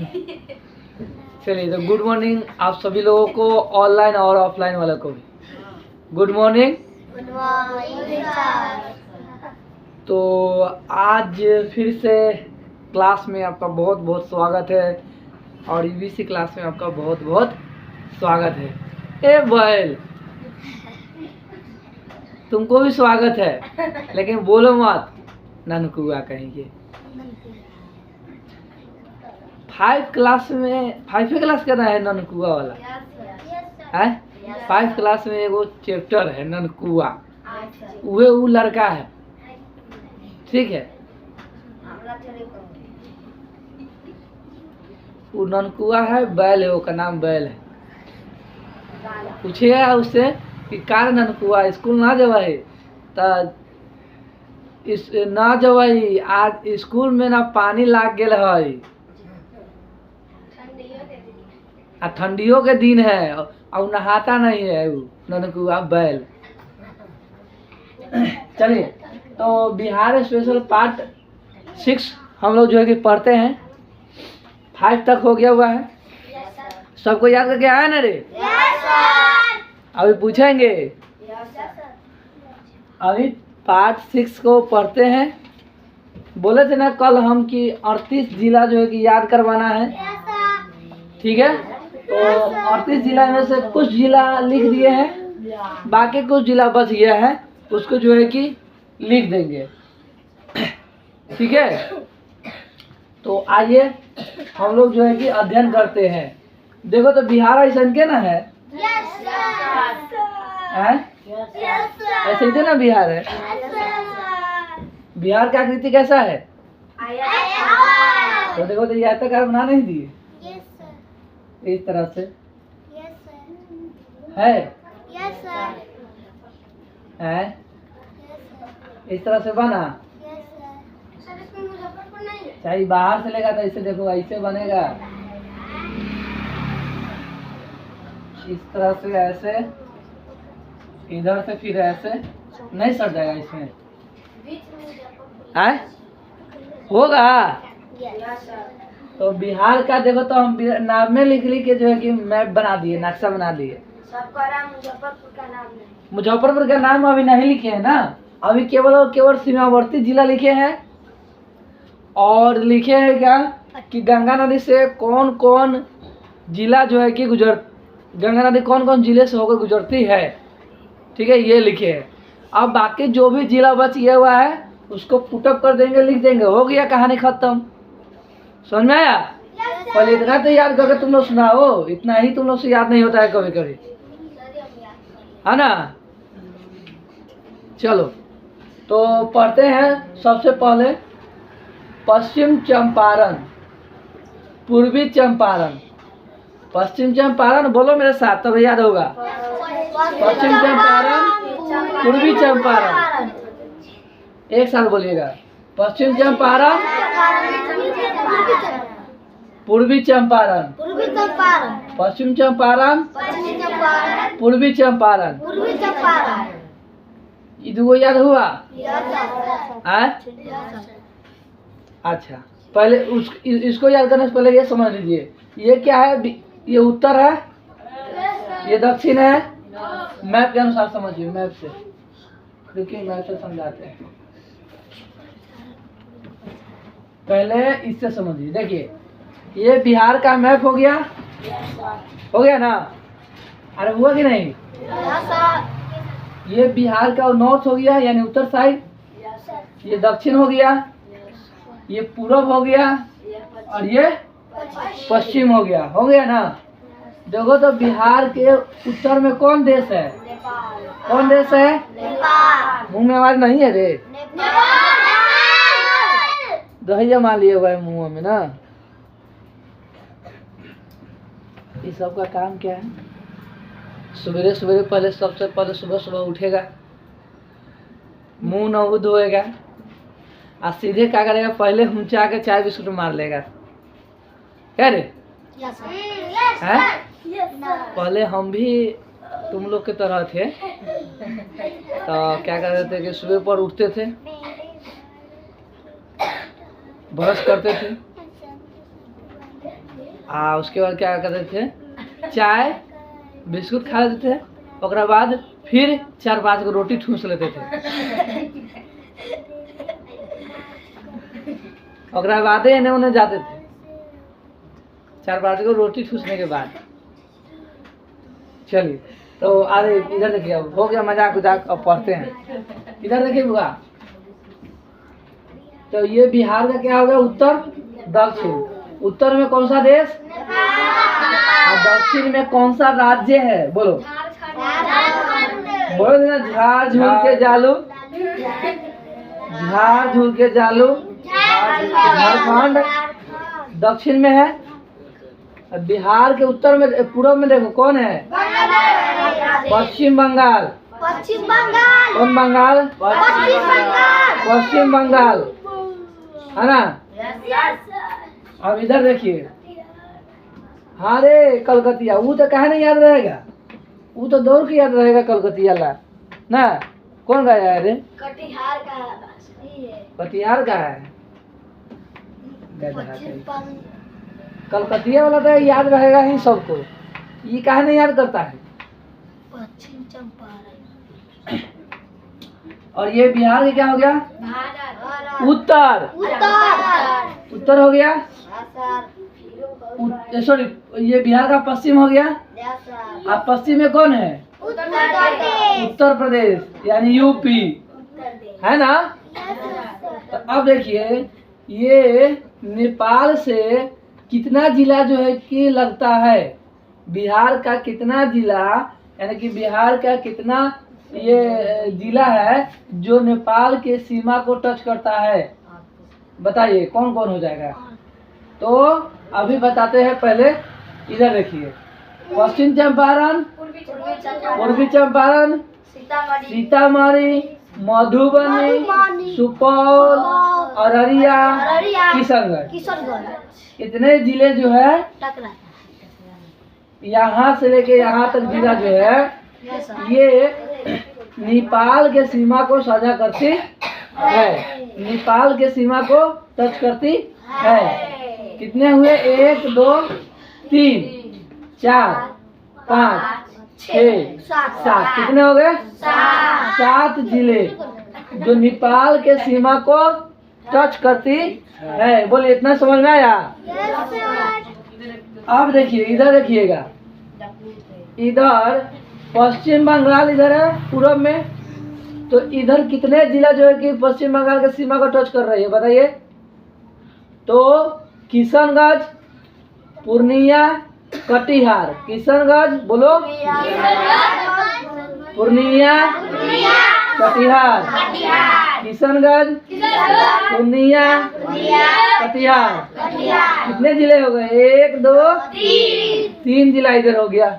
चलिए, तो good morning आप सभी लोगों को, ऑनलाइन और ऑफलाइन वालों को भी good morning. Good morning sir. तो आज फिर से क्लास में आपका बहुत बहुत स्वागत है और ईवीसी क्लास में आपका बहुत बहुत स्वागत है। ए बैल, तुमको भी स्वागत है, लेकिन बोलो मत, ननकुआ कहेंगे। 5 क्लास में 5वीं क्लास का है ननकुआ वाला है। 5 क्लास में एगो चैप्टर है ननकुआ, वो लड़का है, ठीक है। वो ननकुआ है, बैल है, वो का नाम बैल है। पूछिएगा उससे कि कार ननकुआ स्कूल ना जवाई त इस ना जवाई, आज स्कूल में ना पानी लाग गेल है, आ ठंडियों के दिन है और नहाता नहीं है वो ननकुआ बैल। चलिए, तो बिहार स्पेशल पार्ट 6 हम लोग जो है कि पढ़ते हैं। 5 तक हो गया हुआ है, सबको याद करके आया ना रे? अभी पूछेंगे। अभी पार्ट 6 को पढ़ते हैं। बोले थे ना कल हम कि 38 जिला जो है कि याद करवाना है, ठीक है। तो 38 जिला में से कुछ जिला लिख दिए हैं, बाकी कुछ जिला बच गया है, उसको जो है कि लिख देंगे, ठीक है। तो आइए हम लोग जो है कि अध्ययन करते हैं। देखो तो बिहार ऐसा के ना है, ऐसे ही तो ना बिहार है। बिहार का आकृति कैसा है? तो देखो तो ये आयताकार बना नहीं दिए, इस तरह से है, है इस तरह से बना। चाहे बाहर से लेगा तो ऐसे देखो, ऐसे बनेगा, इस तरह से, ऐसे इधर से, फिर ऐसे नहीं सट जाएगा इसमें, है होगा। तो बिहार का देखो तो हम नाम में लिख के जो है कि मैप बना दिए, नक्शा बना दिए। सबका नाम मुजफ्फरपुर का नाम नहीं, मुजफ्फरपुर का नाम अभी नहीं लिखे हैं ना, अभी केवल और केवल सीमावर्ती जिला लिखे हैं। और लिखे हैं क्या कि गंगा नदी से कौन कौन जिला जो है कि गंगा नदी कौन कौन जिले से होकर गुजरती है, ठीक है, ये लिखे हैं। अब बाकी जो भी जिला बच गया हुआ है उसको पुटअप कर देंगे, लिख देंगे, हो गया, कहानी खत्म। समझ में आया? पहले इतना तो याद करके तुम लोग सुनाओ, इतना ही तुम लोग से याद नहीं होता है कभी कभी, है ना। चलो तो पढ़ते हैं। सबसे पहले पश्चिम चंपारण, पूर्वी चंपारण। पश्चिम चंपारण बोलो मेरे साथ तब याद होगा। पश्चिम चंपारण, पूर्वी चंपारण, एक साथ बोलिएगा। पश्चिम चंपारण, पूर्वी चंपारण, पश्चिम चंपारण, पूर्वी चंपारण। ये दो याद हुआ? अच्छा, पहले इसको याद करने से पहले ये समझ लीजिए, ये क्या है? ये उत्तर है, ये दक्षिण है। मैप के अनुसार समझिए, मैप से, देखिए मैप से समझाते हैं। पहले इससे समझिए, देखिए ये बिहार का मैप हो गया, हो गया ना? अरे हुआ कि नहीं? ये बिहार का नॉर्थ हो गया, यानी उत्तर साइड। ये दक्षिण हो गया, ये पूरब हो गया, और ये पश्चिम हो गया ना। देखो तो बिहार के उत्तर में कौन देश है? कौन देश है? मुंह में आवाज नहीं है रे, दहिया मान लिए हुआ है मुंह में ना। इस सब का काम क्या है? सवेरे सवेरे पहले, सबसे पहले सुबह सुबह उठेगा, मुंह न धोएगा, और सीधे क्या करेगा? पहले हुंचा के चाय बिस्कुट मार लेगा, क्या रे? हैं? पहले हम भी तुम लोग के तरह थे, तो क्या करते थे कि सुबह पर उठते थे, ब्रश करते थे, उसके बाद क्या करते थे, चाय बिस्कुट खा लेते थे, ओकरा बाद फिर 4-5 को रोटी ठूस लेते थे, ओकरा बाद एने ओने जाते थे 4-5 को रोटी ठूसने के बाद। चलिए तो अरे इधर देखिए, अब हो गया मजाक उजाक, अब पढ़ते हैं। इधर देखिए बुआ, तो ये बिहार का क्या हो गया, उत्तर दक्षिण। उत्तर में कौन सा देश और दक्षिण में कौन सा राज्य है, बोलो बोलो ना, झाड़ झूल के जालू, झाड़ झूल के जालू झारखंड दक्षिण में है। बिहार के उत्तर में पूर्व में देखो कौन है, पश्चिम बंगाल। पश्चिम बंगाल। कौन बंगाल, पश्चिम बंगाल। पश्चिम बंगाल है ना। अब इधर देखिए, हाँ रे कलकतिया, वो तो कहा नहीं याद रहेगा, वो तो दौड़ के याद रहेगा कलकतिया ला ना। कौन गाया है रे, कटिहार का कटिहार का है, कलकतिया वाला तो याद रहेगा ही सबको, ये काहे नहीं याद करता है। पश्चिम चंपारण। और ये बिहार के क्या हो गया, भारत। उत्तर। उत्तर। उत्तर हो गया, सॉरी ये बिहार का पश्चिम हो गया। अब पश्चिम में कौन है, उत्तर प्रदेश यानी यूपी है ना। तो अब देखिए, ये नेपाल से कितना जिला जो है कि लगता है, बिहार का कितना जिला, यानी कि बिहार का कितना ये जिला है जो नेपाल के सीमा को टच करता है, बताइए कौन कौन हो जाएगा। तो अभी बताते हैं, पहले इधर देखिए, पश्चिम चंपारण, पूर्वी चंपारण, सीतामढ़ी, मधुबनी, सुपौल, अररिया, किशनगंज, इतने जिले जो है यहाँ से लेके यहाँ तक जिला जो है ये नेपाल के सीमा को साझा करती है, नेपाल के सीमा को टच करती है। कितने हुए, 1 2 3 4 5 6 7, कितने हो गए, 7 जिले जो नेपाल के सीमा को टच करती है। बोलिए इतना समझ में आया। अब देखिए इधर देखिएगा, इधर पश्चिम बंगाल इधर है पूर्व में, तो इधर कितने जिला जो है कि पश्चिम बंगाल के सीमा को टच कर रही है, बताइए। तो किशनगंज, पूर्णिया, कटिहार, किशनगंज बोलो, पूर्णिया, कटिहार, किशनगंज, पूर्णिया, कटिहार, कितने जिले हो गए, 1 2 3 जिला इधर हो गया,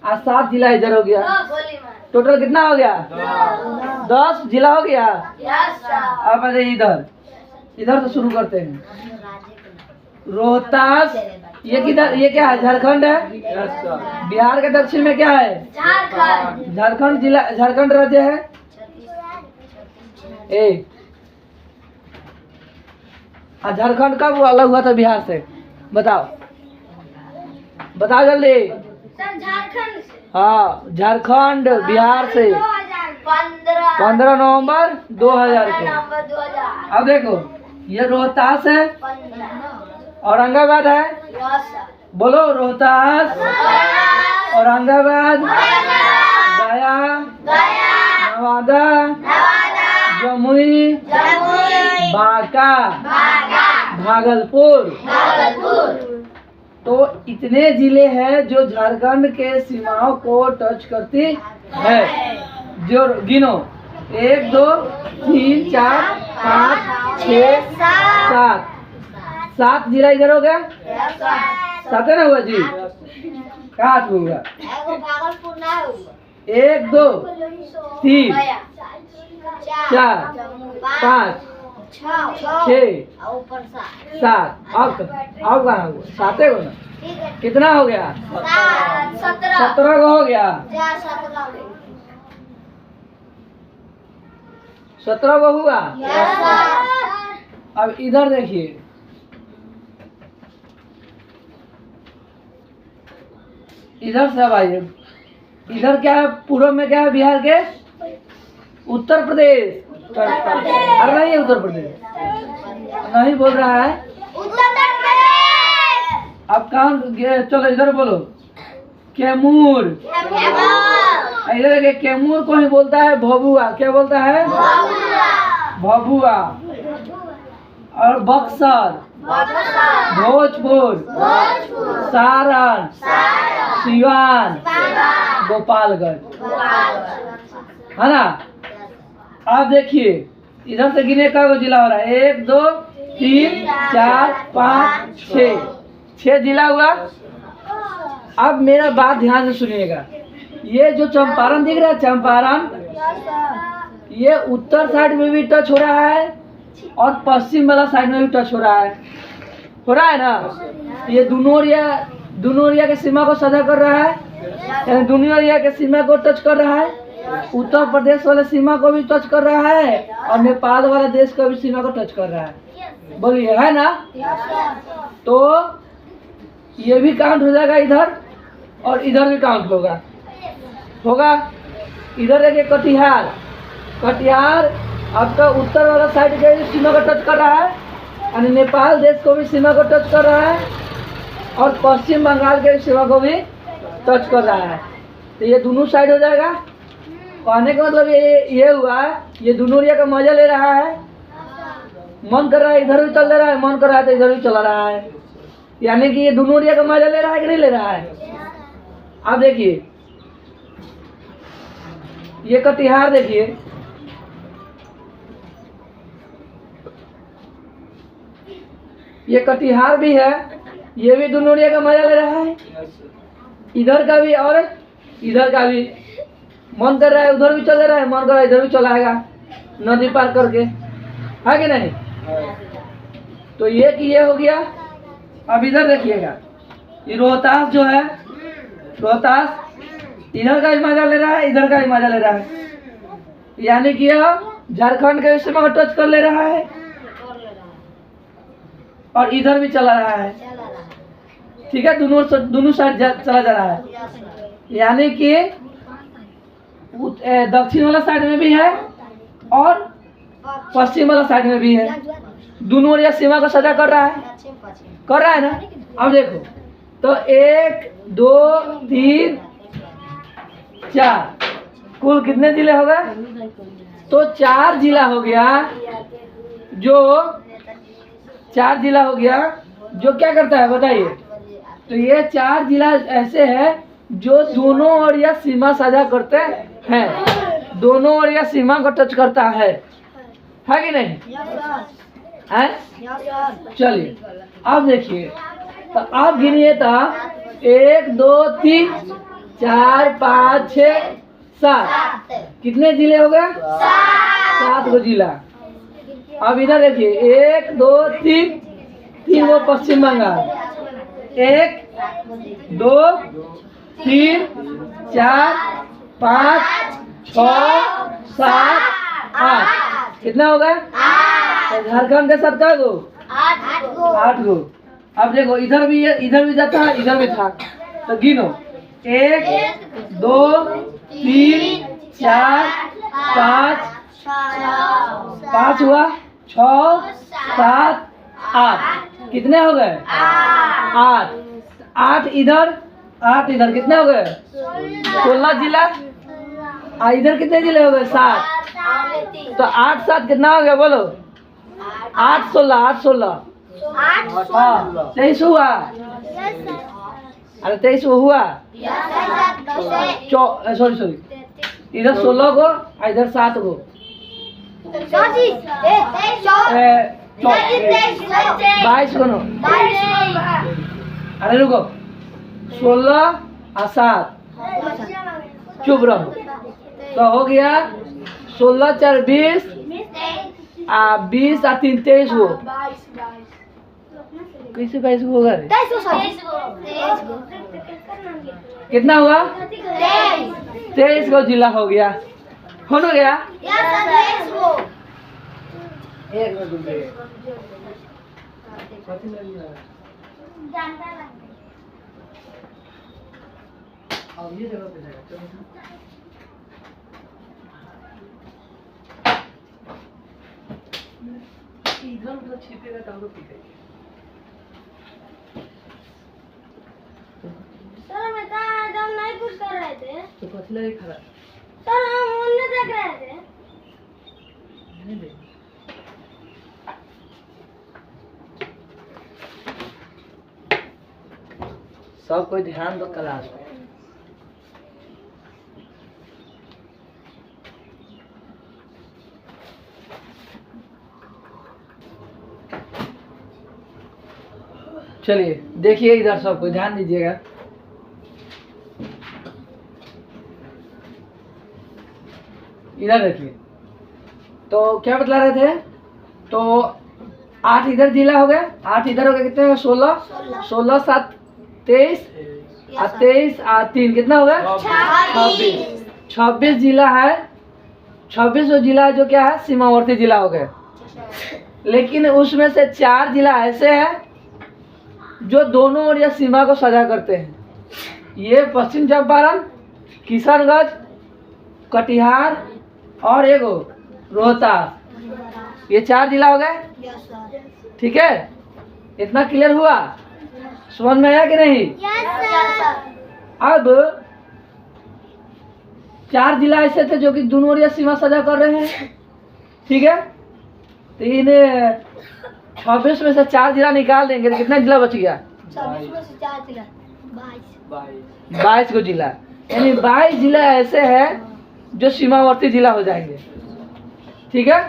आज 7 जिला इधर हो गया, टोटल कितना हो गया, 10 जिला हो गया। अब आ जाइए इधर, इधर से शुरू करते हैं। रोहतास, ये किधर, ये क्या है, झारखंड है। बिहार के दक्षिण में क्या है, झारखंड जिला, झारखंड राज्य है। झारखंड कब अलग हुआ था बिहार से, बताओ बताओ जल्दी। हाँ, झारखंड बिहार से 15 नवंबर 2000 को। अब देखो, ये रोहतास है, औरंगाबाद है, बोलो रोहतास, औरंगाबाद, गया, नवादा, जमुई, बांका, भागलपुर। तो इतने जिले हैं जो झारखंड के सीमाओं को टच करती है। जो गिनो, 1 2 3 4 5 6 7, 7 जिला इधर हो गया, 7 है ना हुआ जी, कहाँ होगा, 1 2 3 4 5 6 7, अब कहाँ हुआ, 7 को ना, कितना हो गया, 17 को हो गया, 17 को हुआ। अब इधर देखिए, इधर से अब आइए। इधर क्या है, पूर्व में क्या है बिहार के? उत्तर प्रदेश। अरे नहीं है उत्तर प्रदेश, नहीं बोल रहा है। उत्तर प्रदेश। अब कहाँ चलो इधर बोलो, कैमूर। इधर देखिए, कैमूर को ही बोलता है भभुआ। क्या बोलता है? भभुआ। और बक्सर, भोजपुर, सारण, सिवान, गोपालगंज, है ना। आप देखिए इधर से गिने का जिला हो रहा है, 1 2 3 4 5 6 जिला हुआ। अब मेरा बात ध्यान से सुनिएगा, ये जो चंपारण दिख रहा है, चंपारण, ये उत्तर साइड में भी टच हो रहा है और पश्चिम वाला साइड में भी टच हो रहा है ना। ये दोनों एरिया के सीमा को साझा कर रहा है, यानी दोनों एरिया के सीमा को टच कर रहा है। उत्तर प्रदेश वाले सीमा को भी टच कर रहा है और नेपाल वाला देश का भी सीमा को टच कर रहा है। बोलिए, है ना। तो ये भी काउंट हो जाएगा इधर, और इधर भी काउंट होगा। इधर देखिए कटिहार आपका उत्तर वाला साइड के सीमा को टच कर रहा है, यानी नेपाल देश को भी सीमा को टच कर रहा है और पश्चिम बंगाल के सीमा को भी टच कर रहा है। तो ये दोनों साइड हो जाएगा। कहने का मतलब ये हुआ, ये दोनों एरिया का मजा ले रहा है। मन कर रहा है इधर भी चल रहा है, मन कर रहा है तो इधर भी चला रहा है, यानी कि ये दोनों एरिया का मजा ले रहा है कि नहीं ले रहा है। आप देखिए ये कटिहार, देखिए ये कटिहार भी है, ये भी दोनों एरिया का मजा ले रहा है, इधर का भी और इधर का भी। मन कर रहा है उधर भी चल रहा है, मन कर रहा है इधर भी चलाएगा, नदी पार करके, है कि नहीं। तो ये कि ये हो गया। अब इधर देखिएगा, ये रोहतास जो है, रोहतास इधर का भी मजा ले रहा है, इधर का भी मजा ले रहा है, यानी कि यह झारखंड के सीमा को टच कर ले रहा है और इधर भी चला रहा है। ठीक है, दोनों साइड चला जा रहा है, यानी कि दक्षिण वाला साइड में भी है और पश्चिम वाला साइड में भी है। दोनों एरिया सीमा को साझा कर रहा है ना। अब देखो तो 1 2 3 4 कुल कितने जिले हो गए? तो 4 जिला हो गया, जो 4 जिला हो गया जो क्या करता है बताइए। तो ये 4 जिला ऐसे है जो दोनों ओरिया सीमा साझा करते हैं, दोनों ओरिया सीमा को टच करता है कि नहीं है। चलिए अब देखिए, तो आप गिनिए तो 1 2 3 4 5 6 7 कितने जिले हो गए? 7 गो जिला। अब इधर देखिए 1 2 3 वो पश्चिम बंगाल, 1 2 3 4 5 6 7 8 कितना हो गया? झारखंड के 7 गो? 8 गो। अब देखो इधर भी जाता है, इधर भी था, तो गिनो 1 2 3 4 5 हुआ, 6 7 8 कितने हो गए? 8 इधर कितने हो गए? 16 जिला। इधर कितने जिले हो गए? 7। तो 8 7 कितना हो गया बोलो? 8 16 हाँ 23 हुआ। अरे 23 हुआ, सॉरी इधर 16 गो, इधर 7 गो, 22 गो। अरे रुको, 16 और 7 चुप रहो, तो हो गया 16 4 20 20 और 3 23 गो। कैसे 22 गो होगा रे? कितना हुआ? 23 गो जिला हो गया। हो गया? एक मिनट अब ये जगह पे जाएगा, चलो इधर उधर छिपेगा तब तो ठीक है। सर मैं तो नहीं कुछ कर रहे थे तो पछला ही खड़ा सर, हम उन्हें देख रहे थे। नहीं देख। सब कोई ध्यान दो क्लास पे। चलिए देखिए इधर सब कोई ध्यान दीजिएगा। इधर देखिए, तो क्या बतला रहे थे? तो 8 इधर जिला हो गया, 8 इधर हो गया, कितने हो गए? 16 16 7 23 और 23 और 3 कितना हो गया? 26 जिला है। 26 जिला जो क्या है, सीमावर्ती जिला हो गए। लेकिन उसमें से 4 जिला ऐसे हैं जो दोनों ओर या सीमा को साझा करते हैं। ये पश्चिम चंपारण, किशनगंज, कटिहार और एगो रोहतास, ये 4 जिला हो गए। ठीक है, इतना क्लियर हुआ? समझ में आया कि नहीं? अब 4 जिला ऐसे थे जो कि दोनों ओर या सीमा साझा कर रहे हैं। ठीक है, तो इन्हें 26 में से 4 जिला निकाल देंगे तो कितना जिला बच गया? 26 में से 4 जिला 22 को जिला, यानी 22 जिला ऐसे हैं जो सीमावर्ती जिला हो जाएंगे। ठीक है,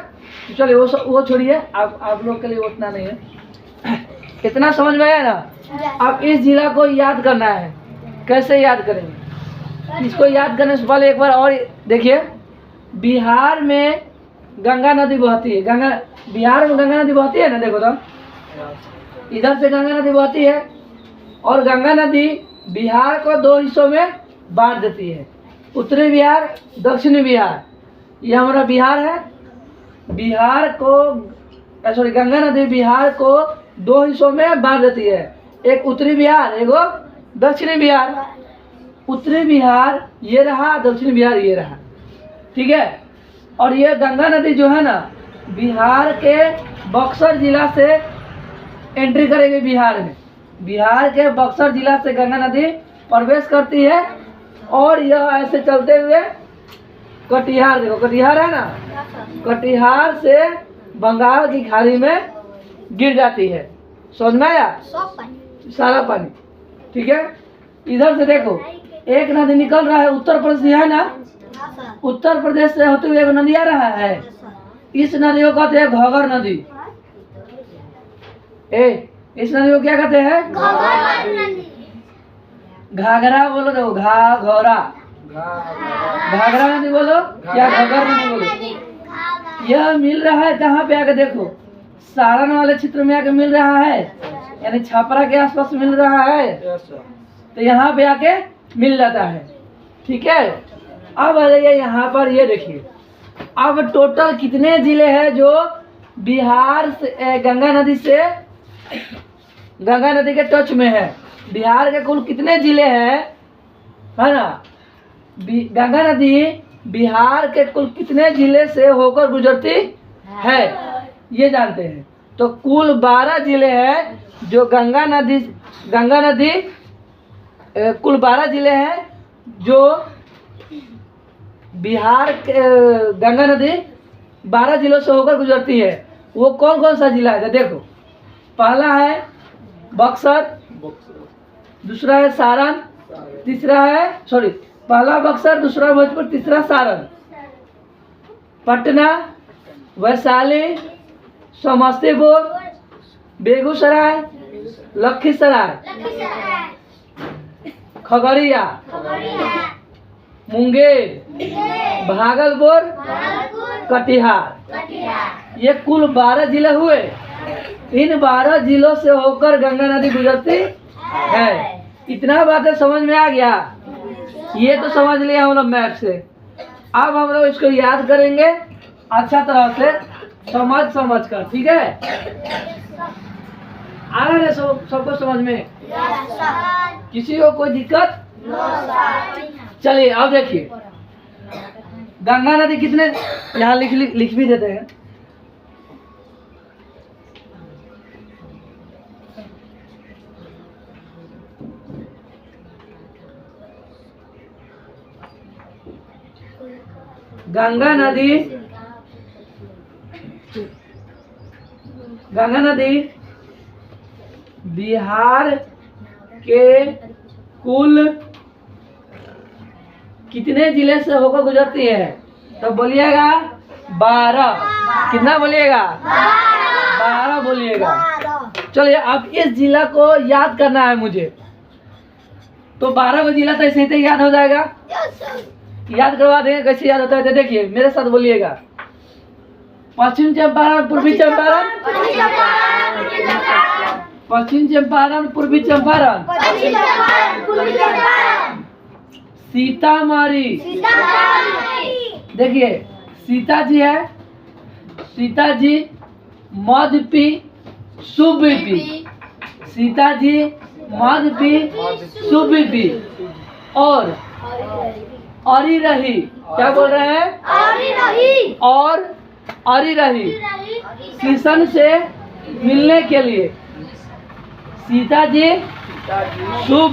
तो चलिए वो छोड़िए, आप लोग के लिए उतना नहीं है। इतना समझ में आया ना? अब इस जिला को याद करना है। कैसे याद करेंगे? इसको याद करने से पहले एक बार और देखिए, बिहार में गंगा नदी बहती है। बिहार में गंगा नदी बहती है ना, देखो तो इधर से गंगा नदी बहती है और गंगा नदी बिहार को 2 हिस्सों में बांट देती है, उत्तरी बिहार, दक्षिणी बिहार। ये हमारा बिहार है। बिहार को गंगा नदी बिहार को 2 हिस्सों में बांट देती है, एक उत्तरी बिहार, एक दक्षिणी बिहार। उत्तरी बिहार ये रहा, दक्षिणी बिहार ये रहा। ठीक है, और ये गंगा नदी जो है ना, बिहार के बक्सर जिला से एंट्री करेगी बिहार में। बिहार के बक्सर जिला से गंगा नदी प्रवेश करती है और यह ऐसे चलते हुए कटिहार, देखो कटिहार है ना, कटिहार से बंगाल की खाड़ी में गिर जाती है। समझ में आया? सारा पानी। ठीक है, इधर से देखो एक नदी निकल रहा है, उत्तर प्रदेश है ना, उत्तर प्रदेश से होते हुए एक नदी आ रहा है। इस नदी को कहते हैं घगर नदी। इस नदी को क्या कहते हैं? घाघरा बोलो, देखो घाघरा, घाघरा नदी बोलो या घगर नदी बोलो। यह मिल रहा है कहाँ पे? आके देखो, सारण वाले क्षेत्र में आके मिल रहा है, यानी छपरा के आसपास मिल रहा है, तो यहाँ पे आके मिल जाता है। ठीक है, अब आ जाइए यहाँ पर, ये देखिए अब टोटल कितने जिले हैं जो बिहार से गंगा नदी के टच में है। बिहार के कुल कितने जिले हैं, है ना? गंगा नदी बिहार के कुल कितने जिले से होकर गुजरती है, ये जानते हैं। तो कुल 12 जिले हैं जो गंगा नदी कुल 12 जिले हैं जो बिहार के गंगा नदी 12 जिलों से होकर गुजरती है। वो कौन कौन सा जिला है? देखो, पहला है बक्सर, दूसरा है सारण, तीसरा है पहला बक्सर, दूसरा भोजपुर, तीसरा सारण, पटना, वैशाली, समस्तीपुर, बेगूसराय, लखीसराय, खगड़िया, मुंगेर, भागलपुर, कटिहार। ये कुल 12 जिले हुए। इन 12 जिलों से होकर गंगा नदी गुजरती है। इतना बातें समझ में आ गया? ये तो समझ लिया हम लोग मैप से। अब हम लोग इसको याद करेंगे अच्छा तरह से समझ कर। ठीक है, आ रहा है सबको समझ में? किसी को कोई दिक्कत चलिए अब देखिए गंगा नदी कितने, यहाँ लिख भी देते हैं। गंगा नदी बिहार के कुल कितने जिले से होकर गुजरती है? तो बोलिएगा 12। कितना बोलिएगा? 12 बोलिएगा। चलिए अब इस जिला को याद करना है मुझे, तो 12 को जिला तो ऐसे ही याद हो जाएगा। याद करवा देंगे, कैसे याद होता है तो देखिए मेरे साथ बोलिएगा। पश्चिम चंपारण, पूर्वी चंपारण, पश्चिम चंपारण, पूर्वी चंपारण, सीतामढ़ी। देखिए सीता जी है, सीता जी मध्य पी शुभ पी, सीता जी मध्य पी शुभ पी, और अरी रही, क्या बोल रहे हैं? और अरी रही किशन से मिलने के लिए। सीता जी शुभ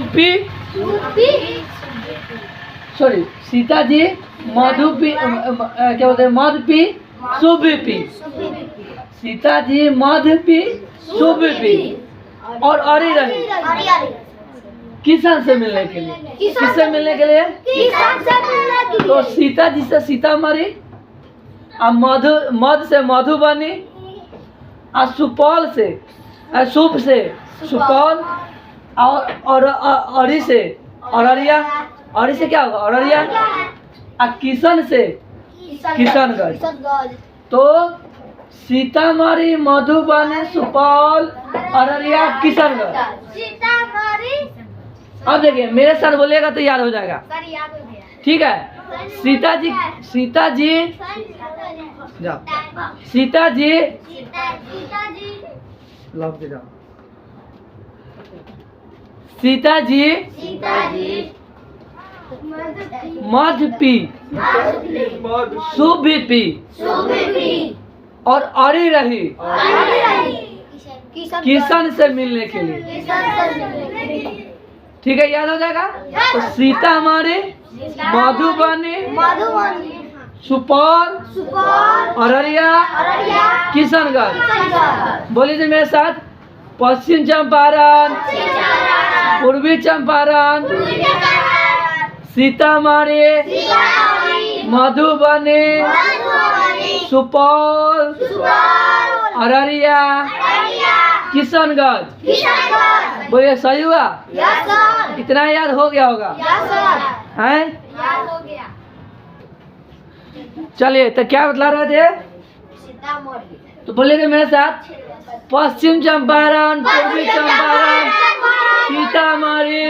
सॉरी सीता जी मधु पी, क्या बोलते हैं, मध पी शुभ पी, सीता जी मध पी शुभ पी और अरी रही किशन से मिलने के लिए। किससे मिलने के लिए? तो सीता जी से सीतामढ़ी, मध से मधुबनी, और सुपौल से शुभ से सुपौल, और अरी से अररिया, अरी से क्या होगा? अररिया, और किशन से किशनगंज। तो सीतामढ़ी, मधुबनी, सुपौल, अररिया, किशनगंज। अब देखिए मेरे साथ बोलिएगा तो याद हो जाएगा। ठीक है। सीता जी जाओ, सीता जी लॉक दे जाओ। सीता जी मध्य पी शुभ पी और अरी रही किशन से मिलने के लिए। ठीक है, याद हो जाएगा। तो सीता हमारे मधुबनी, सुपौल, अररिया, किशनगंज। बोलिए मेरे साथ। पश्चिम चंपारण, पूर्वी चंपारण, सीतामढ़ी, मधुबनी, सुपौल, अररिया, किशनगंज। बोलिए सही हुआ? इतना याद हो गया होगा? हैं? चलिए तो क्या बतला रहे थे? तो बोलिए मेरे साथ। पश्चिम चंपारण, पूर्वी चंपारण, सीतामढ़ी,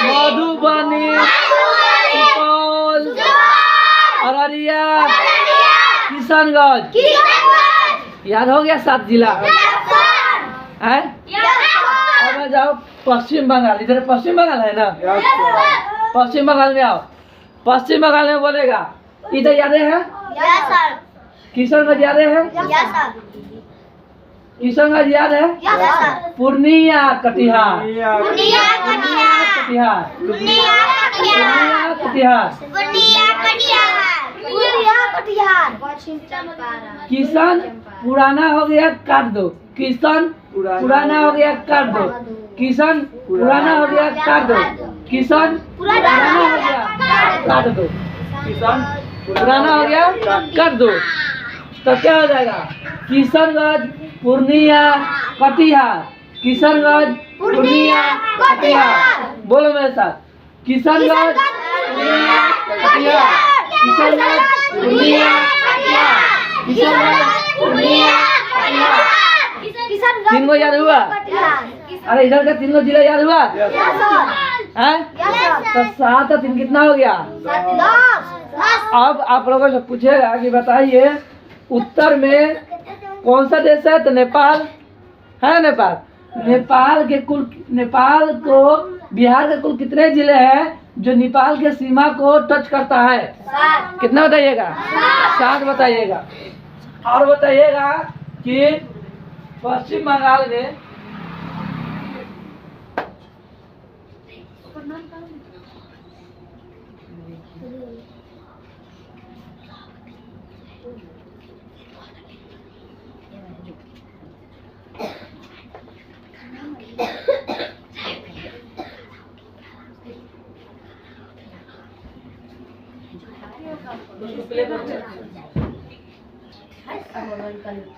मधुबनी, सुपौल, अररिया, किशनगंज। याद हो गया 7 जिला है। अब जाओ पश्चिम बंगाल। इधर पश्चिम बंगाल है ना? पश्चिम बंगाल में आओ। पश्चिम बंगाल में बोलेगा इधर याद है? किशनगंज याद है? किशनगंज याद है? पूर्णिया, कटिहार, किशन पुराना हो गया काट दो। किशन पुराना हो गया काट दो। किशन पुराना हो गया काट दो। किशन पुराना हो गया काट दो। किशन पुराना हो गया काट दो। तो क्या हो जाएगा? किशनगंज, पूर्णिया, कटिहार। किशनगंज, पूर्णिया, कटिहार। बोलो मेरे साथ। किशनगंज, पूर्णिया, कटिहार। किशनगंज, पूर्णिया, कटिहार। किशनगंज, पूर्णिया, कटिहार। 3 गो याद हुआ? अरे इधर का 3 गो जिला याद हुआ है? तो 7 और 3 कितना हो गया? 10। अब आप लोगों से पूछेगा कि बताइए उत्तर में कौन सा देश है? तो नेपाल है। नेपाल को बिहार के कुल कितने जिले हैं जो नेपाल के सीमा को टच करता है? कितना बताइएगा? 7 बताइएगा। और बताइएगा कि पश्चिम बंगाल में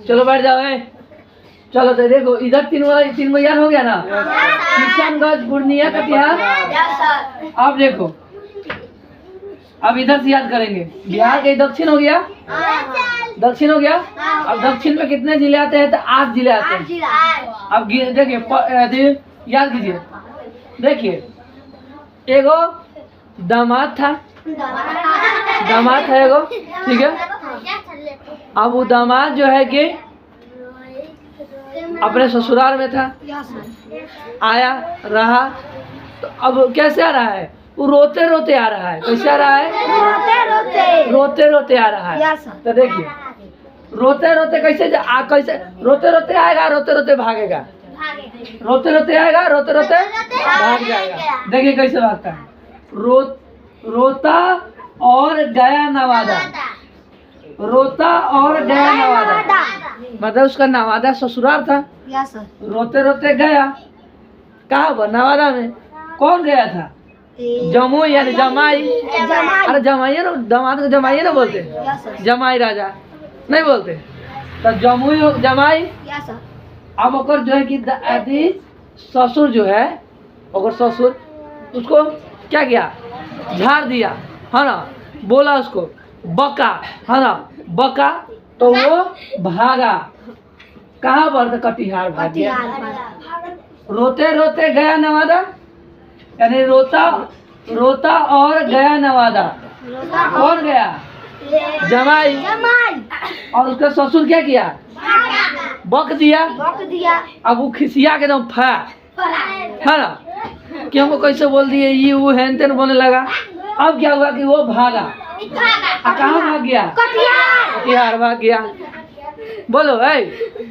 चलो बैठ जाओ। चलो तो देखो इधर 3 गो याद हो गया ना। किशनगंज, पूर्णिया, कटिहार। अब देखो अब इधर से याद करेंगे। बिहार के दक्षिण हो गया, दक्षिण हो गया। अब दक्षिण में कितने जिले आते हैं? तो 8 जिले आते हैं। अब देखिए याद कीजिए। देखिए एगो दामाद था, दामाद था एगो, ठीक है। अब वो दामाद जो है कि अपने ससुराल में था, आया रहा, तो अब कैसे आ रहा है? वो रोते रोते आ रहा है। कैसे आ रहा है? रोते रोते आ रहा है। तो देखिए रोते रोते कैसे रोते रोते आएगा, रोते रोते भागेगा, रोते रोते आएगा, रोते रोते भाग जाएगा। देखिए कैसे भागता है। रोता और गया नवादा, रोता और गया नवादा, मतलब उसका नवादा ससुराल था। रोते रोते गया कहाँ पर? नवादा में। कौन गया था? जमुई यानी जमाई। अरे जमाई ना, दामाद को जमाई ना बोलते, जमाई राजा नहीं बोलते। तो जमुई हो जमाई। अब ओकर जो है कि ससुर जो है, ओकर ससुर उसको क्या किया? झाड़ दिया, है ना। बोला उसको बका, है ना, बका। तो वो भागा कहाँ पर? तो कटिहार भाग गया। रोते रोते गया नवादा, यानी रोता और गया नवादा। कौन गया? जमाई। और उसका ससुर क्या किया? बक दिया। अब वो खिसिया के एकदम है ना कि हमको कैसे बोल दिए, ये वो हैन तेन बोलने लगा। अब क्या हुआ कि वो भागा। कहाँ भाग गया? कटिहार भाग गया। बोलो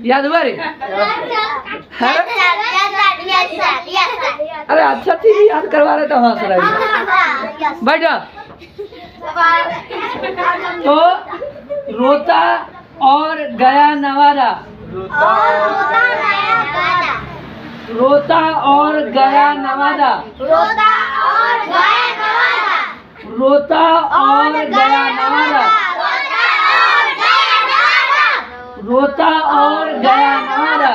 याद हुआ रे? अरे अच्छा चीज याद करवा रहे तो हंस रहे। बैठो। तो रोता और गया नवादा, रोता और गया नवादा, रोता और गया नवादा, रोता और गया नवादा।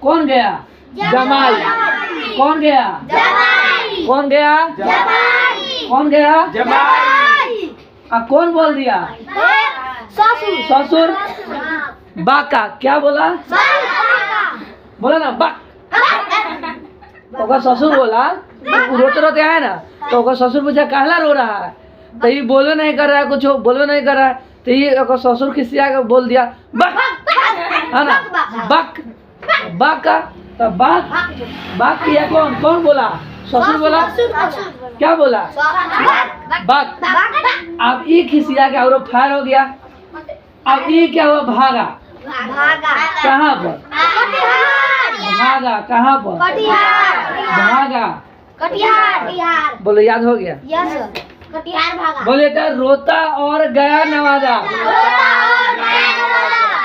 कौन गया? जमाई। कौन गया? कौन गया? कौन गया? जमाई। कौन बोल दिया? ससुर। बाका। क्या बोला? बोला ना बाक। ओका ससुर बोला। रोते रोते आया ना, तो ओका ससुर पूछा काहला रो रहा है? तो ये बोलवे नहीं कर रहा है, कुछ बोलवे नहीं कर रहा है। तो ये ओका ससुर खिसिया के बोल दिया बक, है ना, बक। बाका। तो बाक किया कौन? कौन बोला? ससुर बोला। क्या बोला? बक। अब ये खिसिया के और फायर हो गया। अब ये क्या हुआ? भागा। कहाँ पर? भागा। कहाँ पर? भागा। कटिहार। बोलो याद हो गया? कटिहार भागा। बोले तो रोता और गया नवादा।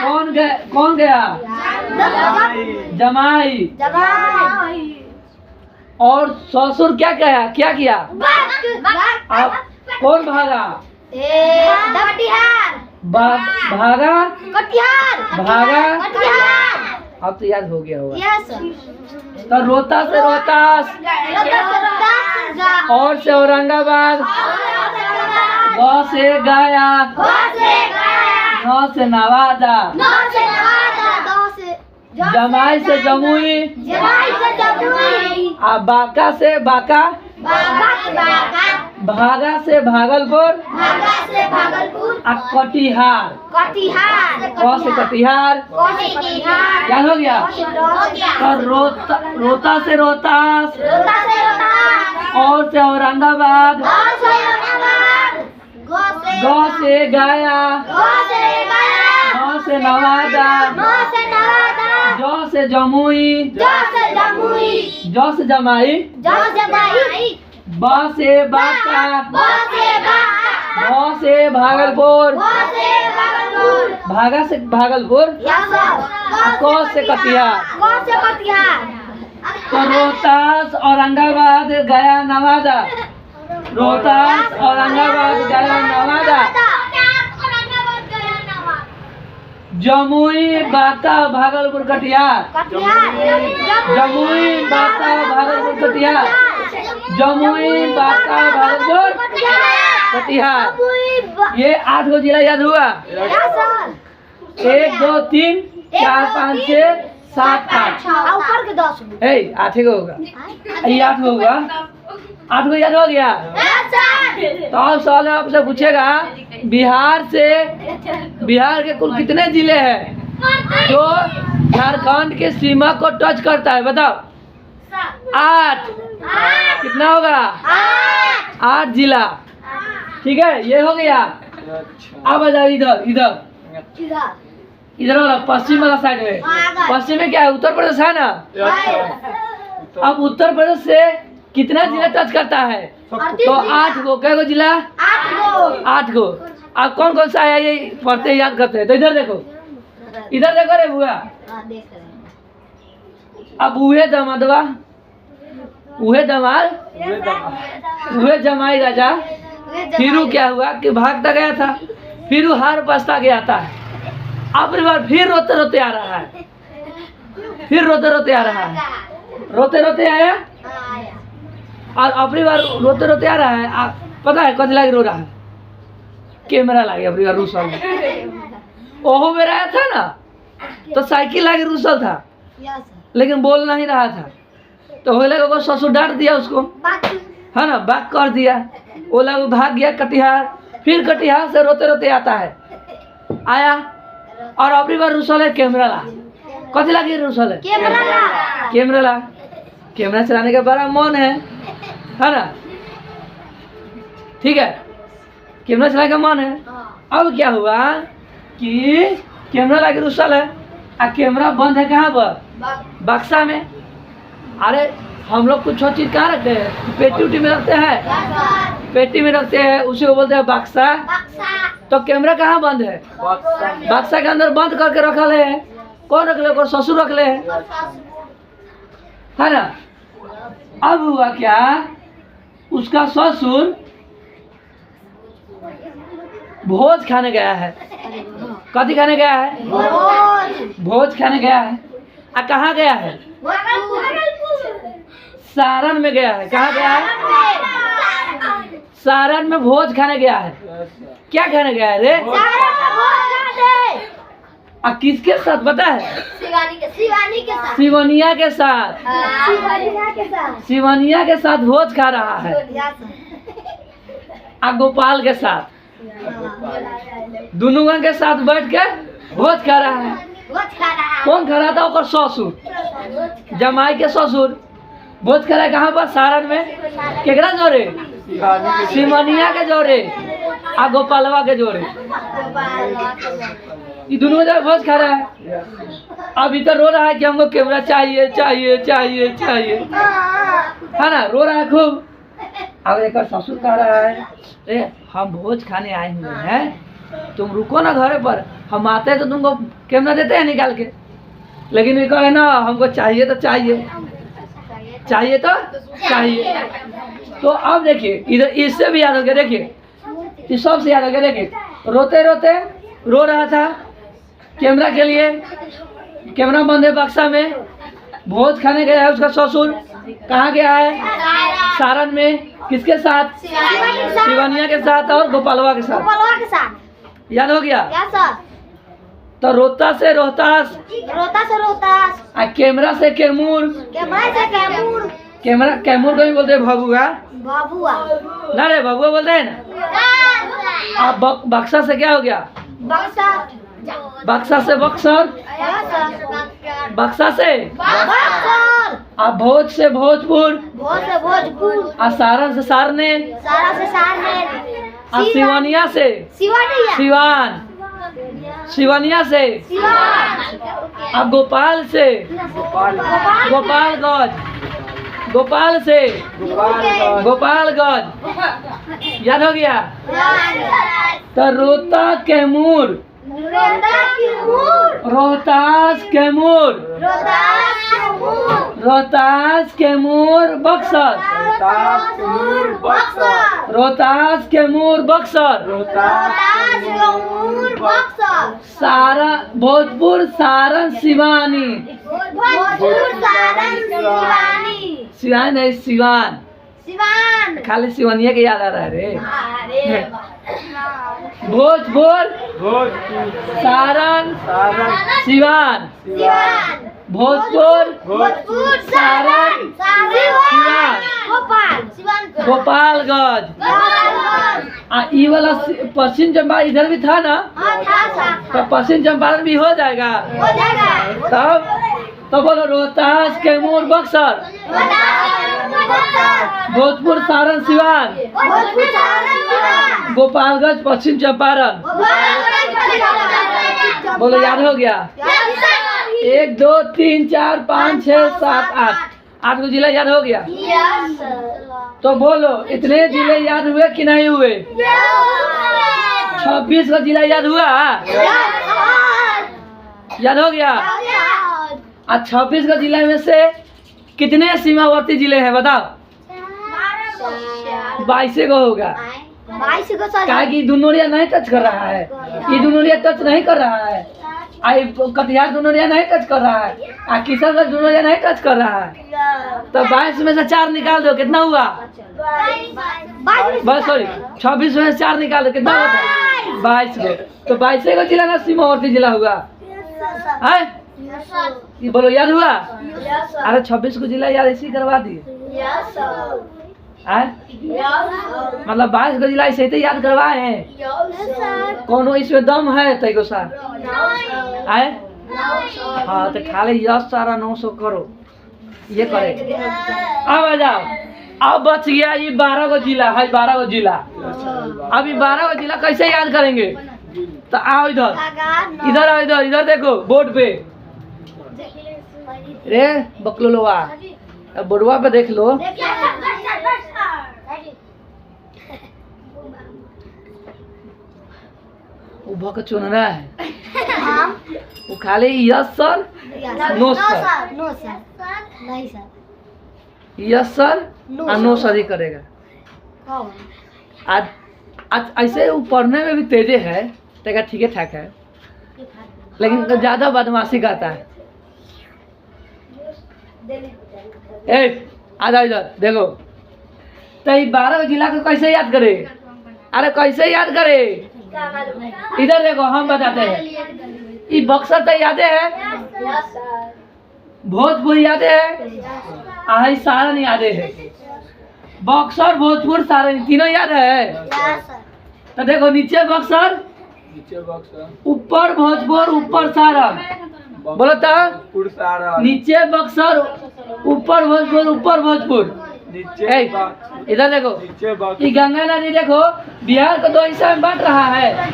कौन गया? जमाई। और ससुर क्या किया? अब कौन भागा? भागा। भागा। अब तो याद हो गया होगा। तो रोता से रोहतास, और से औरंगाबाद, ग से गया, न से नवादा, जमाई से जमुई, बाका से बाका, भागा से भागलपुर भागा से भागलपुर आ कटिहार कटिहार क से कटिहार कटिहार क्या हो गया? हो गया और रोता से रोहतास रोता से रोहतास और से औरंगाबाद और से औरंगाबाद ग से गया गो से गया न से नवादा नौ से नवादा ज से जमुई जो से जमुई ज से जमाई जो से दाई ब से बांका बो से बाका भ से भागलपुर बो से भागलपुर भागा से भागलपुर यस आ क से कटिहार गो से कटिहार तो रोहतास औरंगाबाद गया नवादा रोहतास औरंगाबाद गया नवादा जमुई बांका भागलपुर कटिहार जमुई बांका भागलपुर कटिहार जमुई बांका भागलपुर कटिहार ये 8 गो जिला याद हुआ 1 2 3 4 5 6 7 8 ऊपर के 10 ए 8 गो होगा ये 8 गो होगा 8 गो याद हो गया। तो अब सवाल आपसे पूछेगा बिहार के कुल कितने जिले हैं जो झारखंड के सीमा को टच करता है? बताओ 8 कितना होगा? 8 जिला। ठीक है, ये हो गया। अब आ जाओ इधर इधर वाला पश्चिम वाला साइड में। पश्चिम में क्या है? उत्तर प्रदेश है ना। अब उत्तर प्रदेश से कितना जिला टच करता है? तो 8 गो। कै गो जिला? 8 गो। अब कौन कौन सा है ये पढ़ते याद करते हैं? तो इधर देखो रे बुआ। अब उहे दमदवा उहे दमाल उहे जमाई राजा। फिर क्या हुआ कि भागता गया था, फिर वो हार पछता गया था। अपनी बार फिर रोते रोते आ रहा है, रोते रोते आया और अपनी बार रोते रोते आ रहा है। पता है कथी लागे रो रहा है? कैमरा लागे अपनी बार रूसल में। ओहो में आया था ना तो साइकिल लागे रूसल था, लेकिन बोल नहीं रहा था। तो हो लगा ससुर डांट दिया उसको, है ना, बात कर दिया। वो लगा भाग गया कटिहार। फिर कटिहार से रोते रोते आता है, आया और अपनी बार रूसल है कैमरा ला। कथी लागे रूसल है? कैमरा चलाने का बड़ा मन है ना। ठीक है, कैमरा चलाने का मन है। अब क्या हुआ कि कैमरा लाके रूसल है और कैमरा बंद है कहाँ पर? बक्सा में। अरे हम लोग कुछ और चीज कहाँ रखते हैं? पेटी उटी में रखते हैं, पेटी में रखते हैं, उसी को बोलते हैं बक्सा। तो कैमरा कहाँ बंद है? बक्सा के अंदर बंद करके रखल है। कौन रख ले? ससुर रख ले, है ना। अब हुआ क्या, उसका ससुर भोज खाने गया है। कथी खाने गया है? भोज खाने गया है। कहाँ गया है? सारण में गया है। कहाँ गया है? सारण में भोज खाने गया है। क्या खाने गया है रे? किसके साथ पता है? सिवनिया के साथ। सिवनिया के साथ भोज खा रहा है। गोपाल के साथ, दोनों के साथ बैठ के भोज खा रहा है। कौन खा रहा था? ओकर ससुर, जमाई के ससुर भोज खा रहा है। कहाँ पर? सारण में। केकरा जोरे? सिवनिया के जोरे आ गोपालवा के जोरे। ये दोनों जगह भोज खा रहा है। अब इधर रो रहा है कि हमको कैमरा चाहिए चाहिए चाहिए चाहिए, है ना, रो रहा है खूब। अब एक ससुर कह रहा है, ए हम भोज खाने आए हुए हैं, तुम रुको ना घर पर, हम आते हैं तो तुमको कैमरा देते हैं निकाल के। लेकिन ये कहे ना हमको चाहिए तो चाहिए, चाहिए तो चाहिए। तो अब देखिए इधर इससे भी याद हो गया। देखिए इस सबसे याद हो गया। देखिए रोते रोते रो रहा था कैमरा के लिए। कैमरा बंद है बक्सा में। भोज खाने गया है उसका ससुर। कहाँ गया है? सारण में। किसके साथ? सिवनिया के साथ और गोपालवा के साथ। याद हो गया। तो रोता से रोहतास, रोता से रोहतास, कैमरा से कैमूर, कैमरा से कैमूर, कैमरा कैमूर को भी बोलते हैं भभुआ बाबुआ ना रे, भभुआ बोलते हैं ना। अब बक्सा से क्या हो गया? बक्सा बक्सा से बक्सर, बक्सा से बक्सर अब भोज से भोजपुर, भोज से भोजपुर आ सारण से सारने, सारा से सारने आ सिवानिया से सिवानिया सिवान, सिवानिया से सिवान अब गोपाल से गोपालगंज, गोपाल से गोपालगंज, याद हो गया। तो रोहता कैमूर, रोहतास कैमूर, रोहतास कैमूर बक्सर, रोहतास कैमूर बक्सर, सारा भोजपुर सारण सिवानी, सिवान है सिवान, खाली सिवानिया के याद आ रहा है रे। भोजपुर सारण सिवान, भोजपुर सारण गोपालगंज। ई वाला पश्चिम चंपारण इधर भी था ना, तो पश्चिम चंपारण भी हो जाएगा। तब तो बोलो रोहतास कैमूर बक्सर, भोजपुर सारण सिवान, गोपालगंज पश्चिम चंपारण। बोलो याद हो गया। 1 2 3 4 5 6 7 8 को जिला याद हो गया। तो बोलो इतने जिले याद हुए कि नहीं हुए? 26 का जिला याद हुआ, याद हो गया। आज 26 का जिले में से कितने सीमावर्ती जिले हैं बताओ? 22 को होगा। क्या कि दुनोरिया नहीं टच कर रहा है, ये दुनोरिया टच नहीं कर रहा है, आई कटिहार दुनोरिया नहीं टच कर रहा है, किशनगंज दुनोरिया नहीं टच कर रहा है। तो 22 में से 4 निकाल दो, कितना हुआ? बस सॉरी 26 में से 4 निकाल दो, कितना होता? 22 को। तो 22 का जिला ना सीमावर्ती जिला हुआ है। ये बोलो याद हुआ? अरे 26 को जिला याद इसी करवा दिए है, मतलब 22 को जिला इसे तो याद करवाए हैं। कोनो इसमें दम है तैको सा है? हाँ तो खाली 10 सारा 900 करो, ये करे। अब आ जाओ, अब बच गया ये 12 को जिला है, 12 को जिला। अब ये 12 को जिला कैसे याद करेंगे? तो आओ इधर, इधर आओ, इधर इधर देखो बोर्ड पे रे बकलोलवा, अब बोर्डवा पे देख लो। वो भक चुन रहा है, वो खाली yes sir no sir, yes sir और नो सर ही करेगा। आज आज ऐसे वो पढ़ने में भी तेजे है, तो ठीक है ठाक है, लेकिन ज्यादा बदमाशी करता है। ए आ जाओ इधर देखो। तो 12 जिला को कैसे याद करे? अरे कैसे याद करे? इधर देखो हम बताते हैं। ये बक्सर तो यादें है, भोजपुर यादें है, सारण यादें है। बक्सर भोजपुर सारण तीनों याद है। तो देखो नीचे बक्सर, ऊपर भोजपुर, ऊपर सारण। बोलो तो नीचे बक्सर, ऊपर भोजपुर, ऊपर भोजपुर। इधर देखो, ये गंगा नदी देखो बिहार को 2 हिस्सा में बांट रहा है,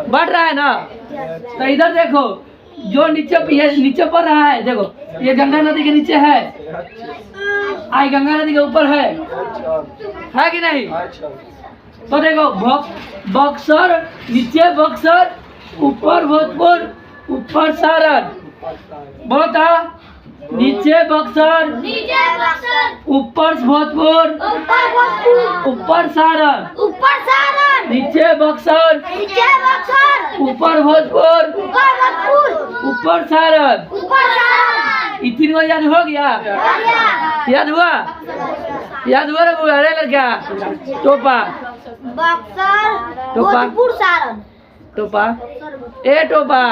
बांट रहा है ना। तो इधर देखो जो नीचे पड़ रहा है, देखो ये गंगा नदी के नीचे है, आई गंगा नदी के ऊपर है कि नहीं? तो देखो बक्सर, नीचे बक्सर, ऊपर भोजपुर, ऊपर सारण। बोलता नीचे बक्सर, ऊपर भोजपुर, ऊपर सारण, नीचे बक्सर, ऊपर भोजपुर, ऊपर सारण। ये 3 को याद हो गया? याद हुआ? याद हुआ रे अरे लड़का? टोपा टोपा टोपा ए टोपा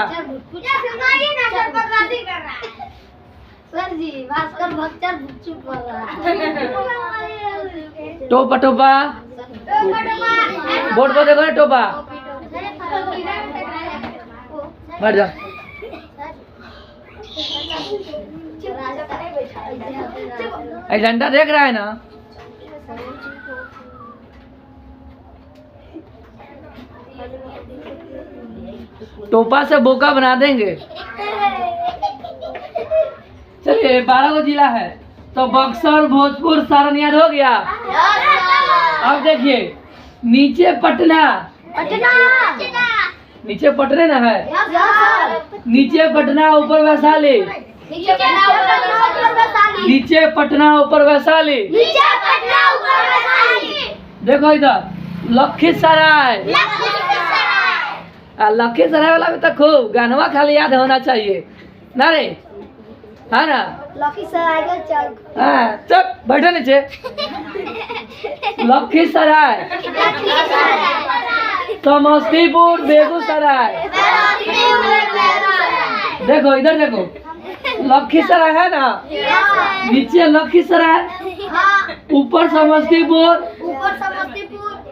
सर जी भास्कर भक्तर चुप कर रहा है। टोपा टोपा बोर्ड पर देखो ना टोपा। बैठ जा। एजेंडा देख रहा है ना। टोपा से बोका बना देंगे। चलिए 12 गो जिला है तो बक्सर भोजपुर सारण याद हो गया। अब देखिए नीचे पटना, नीचे पटने ना है, नीचे पटना ऊपर वैशाली, नीचे पटना ऊपर वैशाली। देखो इधर लखीसराय, लखीसराय वाला में तो खूब गानवा खाली याद होना चाहिए ना रे, है ना। लखीसराय का चौक। हाँ चुप बैठो नीचे। लखीसराय, समस्तीपुर, बेगूसराय। देखो इधर देखो लखीसराय है ना, नीचे लखीसराय, ऊपर समस्तीपुर,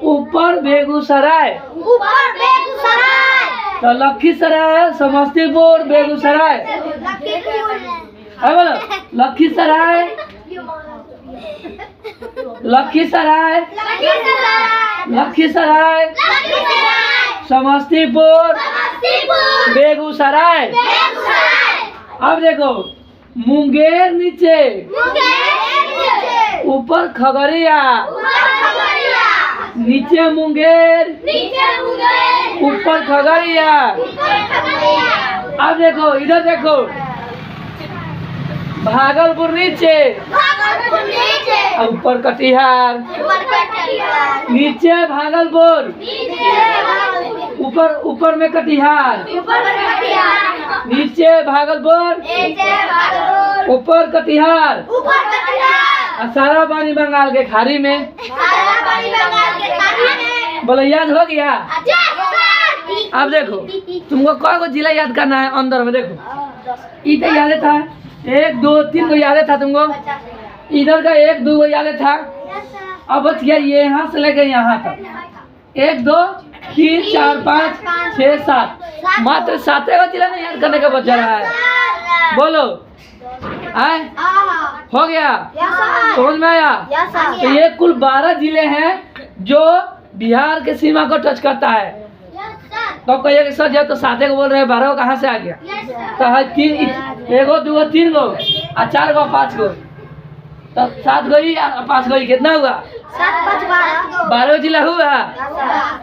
ऊपर बेगूसराय। तो लखीसराय, समस्तीपुर, बेगूसराय। है बोलो लखीसराय, लखीसराय, लखीसराय, समस्तीपुर, बेगूसराय। अब देखो मुंगेर नीचे, ऊपर खगड़िया, नीचे मुंगेर, ऊपर खगड़िया। अब देखो इधर देखो भागलपुर नीचे, ऊपर कटिहार, नीचे भागलपुर, ऊपर ऊपर में कटिहार, नीचे भागलपुर, ऊपर कटिहार। और सारा पानी बंगाल के खाड़ी में। बोलो याद हो गया। अब देखो तुमको कौन को जिला याद करना है अंदर में। देखो इधर याद था 1 2 3 को याद था तुमको, इधर का 1 2 को याद था। अब बच गया ये यहाँ से लेकर यहाँ तक 1 2 3 4 5 6 7, मात्र 7 का जिला नहीं याद करने का बचा रहा है। बोलो आए हो गया, समझ में आया। तो ये कुल 12 जिले हैं जो बिहार के सीमा को टच करता है। तो कहिए कि सर जब तो 7 को बोल रहे हैं 12 को कहाँ से आ गया। तो है 3 1 2 3 गो और 4 गो 5 गो, तो 7 गई और 5 गई कितना हुआ 12 जिला हुआ।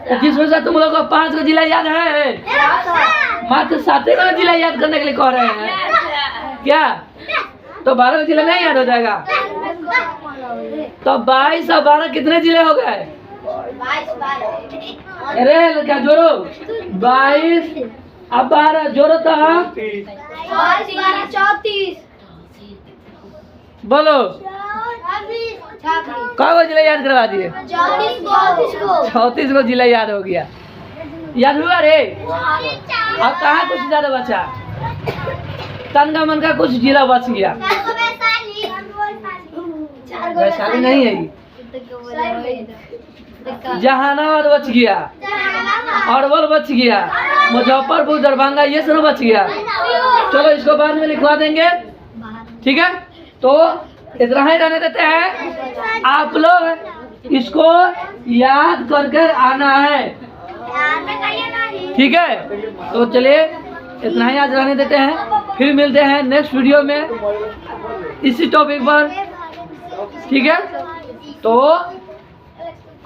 तो जिसमें से तुम लोग को 5 गो जिला याद है, मात्र 7 गो जिला याद करने के लिए कह रहे हैं क्या। तो 12 जिला नहीं याद हो जाएगा। तो 22 और 12 कितने जिले हो गए। अरे क्या जोड़ो 22 अब 12 जोड़ो तो 34। बोलो कौन जिला याद करवा दिए। 34 को जिला याद हो गया। याद हुआ रे। अब कहाँ कुछ ज्यादा बचा, तनका मन का कुछ जिला बच गया। वैशाली नहीं है, जहानाबाद बच गया, अरवल बच गया, मुजफ्फरपुर, दरभंगा ये सब बच गया। चलो इसको बाद में लिखवा देंगे, ठीक है। तो इतना ही रहने देते हैं, आप लोग इसको याद कर कर आना है, ठीक है। तो चलिए इतना ही आज रहने देते हैं, फिर मिलते हैं नेक्स्ट वीडियो में इसी टॉपिक पर, ठीक है। तो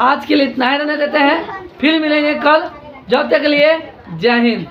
आज के लिए इतना ही रहने देते हैं, फिर मिलेंगे कल। जब तक के लिए जय हिंद।